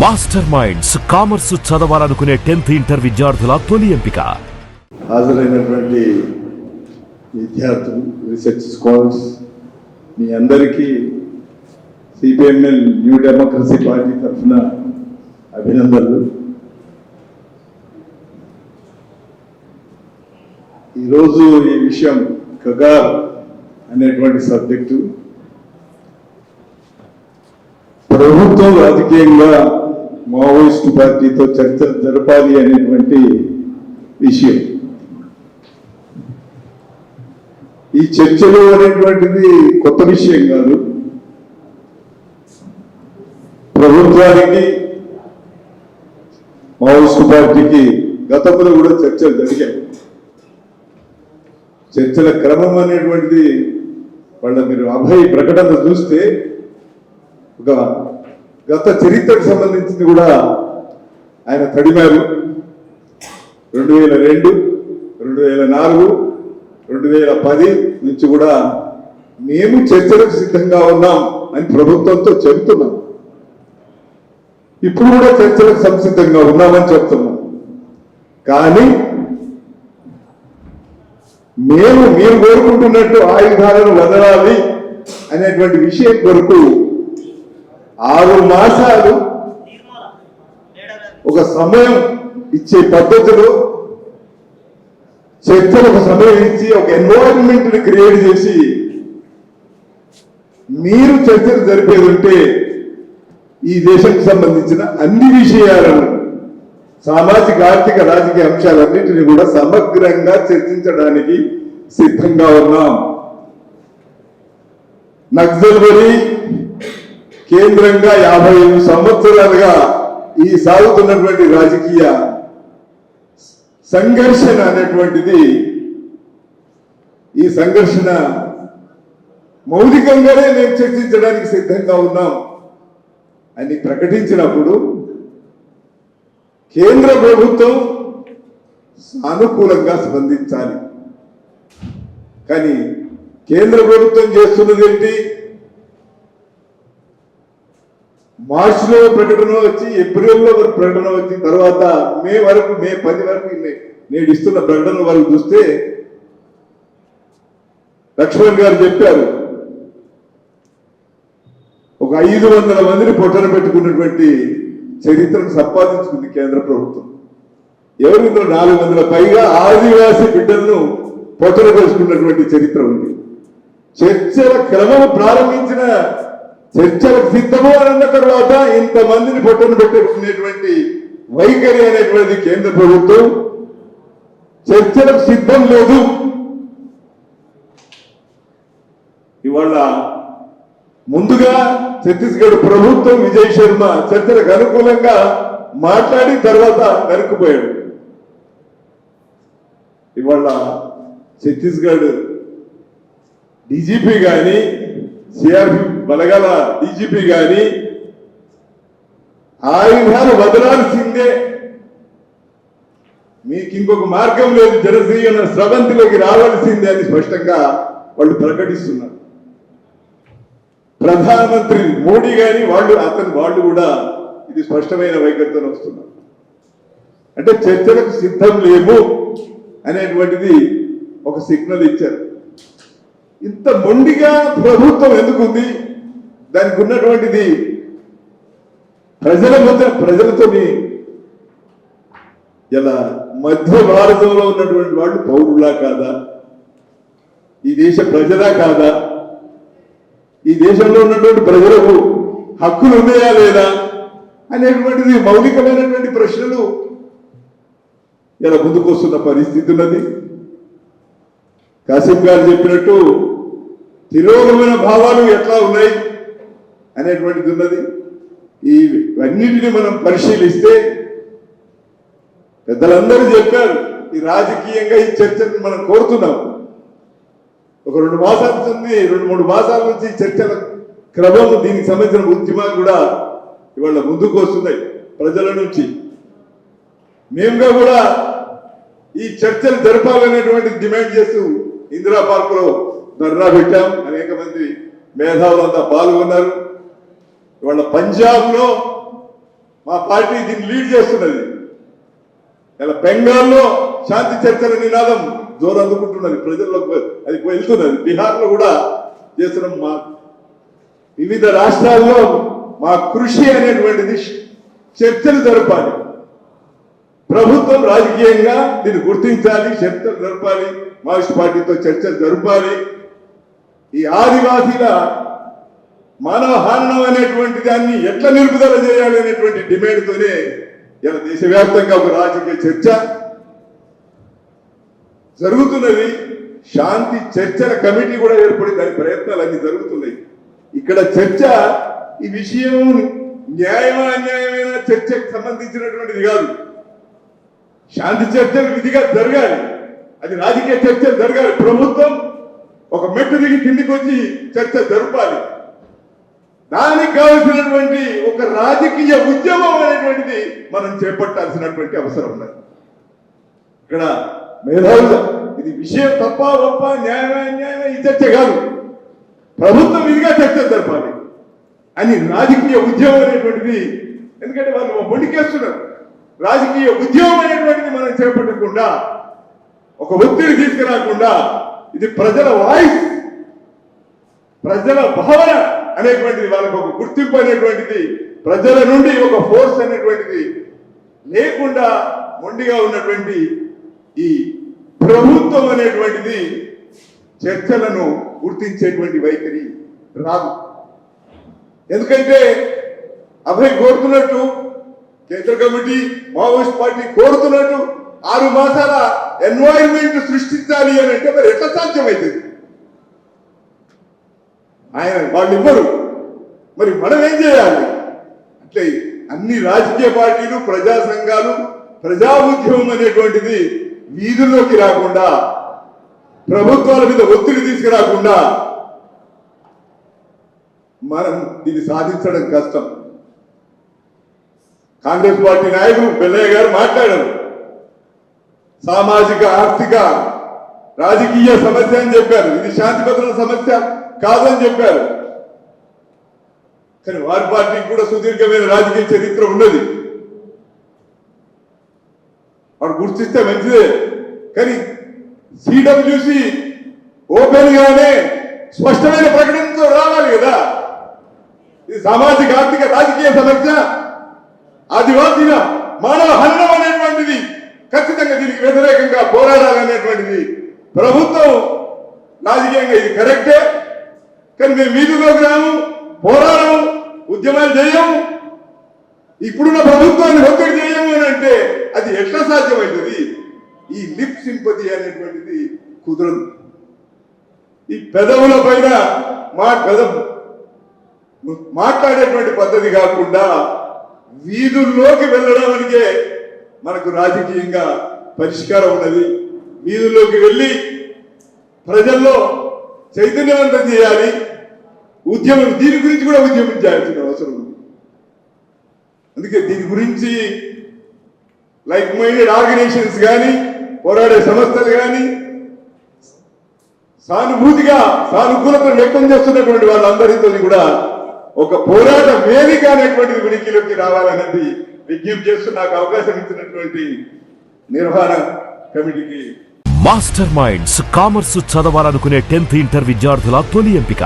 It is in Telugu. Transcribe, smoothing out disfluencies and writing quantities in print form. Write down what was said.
మాస్టర్ మైండ్స్ కామర్స్ చదవాలనుకునే 10th ఇంటర్ విద్యార్థుల తొలి ఎంపిక. హాజరైనటువంటి విద్యార్థులు, రీసెర్చ్ స్కాలర్స్, మీ అందరికీ సిపిఎంఎల్ న్యూ డెమోక్రసీ పార్టీ తరఫున అభినందనలు. ఈరోజు ఈ విషయం కగార్ అనేటువంటి సబ్జెక్టు ప్రభుత్వం రాజకీయంగా మావోయిస్టు పార్టీతో చర్చలు జరపాలి అనేటువంటి విషయం. ఈ చర్చలు అనేటువంటిది కొత్త విషయం కాదు. ప్రభుత్వానికి మావోయిస్టు పార్టీకి గతంలో కూడా చర్చలు జరిగాయి. చర్చల క్రమం అనేటువంటిది వాళ్ళ మీరు అభయ్ ప్రకటన చూస్తే ఒక గత చరిత్రకు సంబంధించింది కూడా ఆయన తడిమారు. 2002, 2004, 2010 నుంచి కూడా మేము చర్చలకు సిద్ధంగా ఉన్నాం అని ప్రభుత్వంతో చెబుతున్నాం. ఇప్పుడు కూడా చర్చలకు సంసిద్ధంగా ఉన్నామని చెప్తున్నాం. కానీ మీరు కోరుకుంటున్నట్టు ఆయుధాలను వదలాలి అనేటువంటి విషయం కొరకు 6 మాసాలు ఒక సమయం ఇచ్చే పద్ధతిలో చర్చలకు సమయం ఇచ్చి ఒక ఎన్వైరన్మెంట్ ని క్రియేట్ చేసి మీరు చర్చలు జరిపేది ఉంటే ఈ దేశానికి సంబంధించిన అన్ని విషయాలను, సామాజిక, ఆర్థిక, రాజకీయ అంశాలన్నింటినీ కూడా సమగ్రంగా చర్చించడానికి సిద్ధంగా ఉన్నాం. నక్సల్బరీ కేంద్రంగా 55 సంవత్సరాలుగా ఈ సాగుతున్నటువంటి రాజకీయ సంఘర్షణ అనేటువంటిది, ఈ సంఘర్షణ మౌలికంగానే మేము చర్చించడానికి సిద్ధంగా ఉన్నాం అని ప్రకటించినప్పుడు కేంద్ర ప్రభుత్వం సానుకూలంగా స్పందించాలి. కానీ కేంద్ర ప్రభుత్వం చేస్తున్నది ఏంటి? మార్చిలో ప్రకటన వచ్చి, ఏప్రిల్లో ప్రకటన వచ్చి, తర్వాత మే 10 వరకు నేను ఇస్తున్న ప్రకటన వరకు చూస్తే లక్ష్మణ్ గారు చెప్పారు, ఒక 500 మందిని పొట్టన పెట్టుకున్నటువంటి చరిత్రను సంపాదించుకుంది కేంద్ర ప్రభుత్వం. ఎవరు ఇందులో 400 పైగా ఆదివాసీ బిడ్డలను పొట్టన పెట్టుకున్నటువంటి చరిత్ర ఉంది. చర్చల క్రమం ప్రారంభించిన, చర్చలకు సిద్ధమో అన్న తర్వాత ఇంతమందిని పొట్టను పెట్టుకునేటువంటి వైఖరి అనేటువంటి కేంద్ర ప్రభుత్వం చర్చలకు సిద్ధం లేదు. ఇవాళ ముందుగా ఛత్తీస్గఢ్ ప్రభుత్వం విజయ్ శర్మ చర్చలకు అనుకూలంగా మాట్లాడి తర్వాత వెనక్కిపోయాడు. ఇవాళ ఛత్తీస్గఢ్ డీజీపీ కానీ, సిఆర్పి బలగాల డీజీపీ కానీ ఆయుధాలు వదలాల్సిందే, మీకు ఇంకొక మార్గం లేదు, జనజీవన స్రవంతిలోకి రావాల్సిందే అని స్పష్టంగా వాళ్ళు ప్రకటిస్తున్నారు. ప్రధానమంత్రి మోడీ గాని వాళ్ళు కూడా ఇది స్పష్టమైన వైఖరితో వస్తున్నారు. అంటే చర్చలకు సిద్ధం లేము అనేటువంటిది ఒక సిగ్నల్ ఇచ్చారు. ఇంత మొండిగా ప్రభుత్వం ఎందుకుంది? దానికి ఉన్నటువంటిది ప్రజలతో ఇలా మధ్య భారతంలో ఉన్నటువంటి వాళ్ళు పౌరులా కాదా? ఈ దేశ ప్రజలా కాదా? ఈ దేశంలో ఉన్నటువంటి ప్రజలకు హక్కులు ఉన్నాయా లేదా అనేటువంటిది మౌలికమైనటువంటి ప్రశ్నలు ఇలా ముందుకు వస్తున్న పరిస్థితి ఉన్నది. కాసిం గారు చెప్పినట్టు తిరోగమన భావాలు ఎట్లా ఉన్నాయి అనేటువంటిది ఉన్నది. ఇవన్నిటిని మనం పరిశీలిస్తే పెద్దలందరూ చెప్పారు, ఈ రాజకీయంగా ఈ చర్చను మనం కోరుతున్నాం. ఒక 2 మాసాల నుంచి 2-3 మాసాల నుంచి చర్చల క్రమం, దీనికి సంబంధించిన ఉద్యమాలు కూడా ఇవాళ ముందుకు వస్తున్నాయి ప్రజల నుంచి. మేముగా కూడా ఈ చర్చలు జరపాలనేటువంటి డిమాండ్ చేస్తూ ఇందిరా పార్క్ లో ధర్నా పెట్టాం. అనేక మంది మేధావులంతా పాల్గొన్నారు. ఇవాళ పంజాబ్ లో మా పార్టీ దీన్ని లీడ్ చేస్తున్నది. ఇలా బెంగాల్లో శాంతి చర్చల నినాదం జోరు అందుకుంటున్నది, ప్రజల్లోకి అది వెళ్తున్నది. బీహార్లో కూడా చేస్తున్నాం. మా వివిధ రాష్ట్రాల్లో మా కృషి అనేటువంటిది చర్చలు జరపాలి. ప్రభుత్వం రాజకీయంగా దీన్ని గుర్తించాలి, చర్చలు జరపాలి, మావోయిస్ట్ పార్టీతో చర్చలు జరపాలి. ఈ ఆదివాసీల మానవ హానం అనేటువంటి దాన్ని ఎట్లా నిలుపుదల చేయాలి అనేటువంటి డిమాండ్తోనే ఇలా దేశవ్యాప్తంగా ఒక రాజకీయ చర్చ జరుగుతున్నది. శాంతి చర్చల కమిటీ కూడా ఏర్పడి దాని ప్రయత్నాలు అన్ని జరుగుతున్నాయి. ఇక్కడ చర్చ ఈ విషయం న్యాయమా అన్యాయమైన చర్చకు సంబంధించినటువంటిది కాదు. శాంతి చర్చలు విధిగా జరగాలి, అది రాజకీయ చర్చలు జరగాలి. ప్రభుత్వం ఒక మెట్టు దిగి కిందికి వచ్చి చర్చ జరపాలి. దానికి కావలసినటువంటి ఒక రాజకీయ ఉద్యమం అనేటువంటిది మనం చేపట్టాల్సినటువంటి అవసరం ఉన్నది. ఇక్కడ మేధావులు ఇది విషయం తప్ప గొప్ప న్యాయమే అన్యాయమే ఈ చర్చ కాదు, ప్రభుత్వం ఇదిగా చర్చ జరపాలి అని రాజకీయ ఉద్యమం అనేటువంటిది. ఎందుకంటే వాళ్ళు మొండికేస్తున్నారు. రాజకీయ ఉద్యమం అనేటువంటిది మనం చేపట్టకుండా, ఒక ఒత్తిడి తీసుకురాకుండా, ఇది ప్రజల వాయిస్, ప్రజల భావన అనేటువంటిది, వాళ్ళకు ఒక గుర్తింపు అనేటువంటిది, ప్రజల నుండి ఒక ఫోర్స్ అనేటువంటిది లేకుండా మొండిగా ఉన్నటువంటి ఈ ప్రభుత్వం అనేటువంటిది చర్చలను గుర్తించేటువంటి వైఖరి రాదు. ఎందుకంటే అభయ్ కోరుతున్నట్టు, కేంద్ర కమిటీ మావోయిస్ట్ పార్టీ కోరుతున్నట్టు 6 మాసాల ఎన్వైరన్మెంట్ సృష్టించాలి అని అంటే మరి ఎట్లా సాధ్యమవుతుంది? వాళ్ళు ఇవ్వరు, మరి మనం ఏం చేయాలి? అట్లే అన్ని రాజకీయ పార్టీలు, ప్రజా సంఘాలు, ప్రజా ఉద్యమం అనేటువంటిది వీధుల్లోకి రాకుండా, ప్రభుత్వాల మీద ఒత్తిడి తీసుకురాకుండా మనం దీన్ని సాధించడం కష్టం. కాంగ్రెస్ పార్టీ నాయకులు బెల్లయ్య గారు మాట్లాడారు. సామాజిక ఆర్థిక రాజకీయ సమస్య అని చెప్పారు, ఇది శాంతి భద్రతల సమస్య కాదని చెప్పారు. కానీ వారి పార్టీకి కూడా సుదీర్ఘమైన రాజకీయ చరిత్ర ఉన్నది, వాడు గుర్తిస్తే మంచిదే. కానీ సిడబ్ల్యూసి ఓపెన్ గానే స్పష్టమైన ప్రకటనతో రావాలి కదా. ఇది సామాజిక ఆర్థిక రాజకీయ సమస్య, ఆదివాసీల మానవ హననం అనేటువంటిది, ఖచ్చితంగా దీనికి వ్యతిరేకంగా పోరాడాలనేటువంటిది ప్రభుత్వం రాజకీయంగా ఇది కరెక్టే. కానీ మేము వీధుల్లోకి రాము, పోరాడము, ఉద్యమాలు చేయము, ఇప్పుడున్న ప్రభుత్వాన్ని ఒత్తిడి చేయము అని అంటే అది ఎట్లా సాధ్యమవుతుంది? ఈ లిప్ సింపతి అనేటువంటిది కుదరదు. ఈ పెదవుల పైన మాట్లాడేటువంటి పద్ధతి కాకుండా వీధుల్లోకి వెళ్ళడానికే మనకు రాజకీయంగా పరిష్కారం ఉన్నది. వీధుల్లోకి వెళ్ళి ప్రజల్లో చైతన్యవంతం చేయాలి, ఉద్యమం దీని గురించి కూడా ఉద్యమించాల్సిన అవసరం ఉంది. అందుకే దీని గురించి లైక్ మైండెడ్ ఆర్గనైజేషన్స్ కానీ, పోరాడే సంస్థలు కానీ సానుకూలత వ్యక్తం చేస్తున్నటువంటి వాళ్ళందరితో కూడా ఒక పోరాట వేదిక అనేటువంటిది ఉనికిలోకి రావాలన్నది విజ్ఞప్తి చేస్తూ నాకు అవకాశం ఇచ్చినటువంటి నిర్వహణ కమిటీకి. మాస్టర్ మైండ్స్ కామర్స్ చదవాలనుకునే 10th ఇంటర్ విద్యార్థుల తొలి ఎంపిక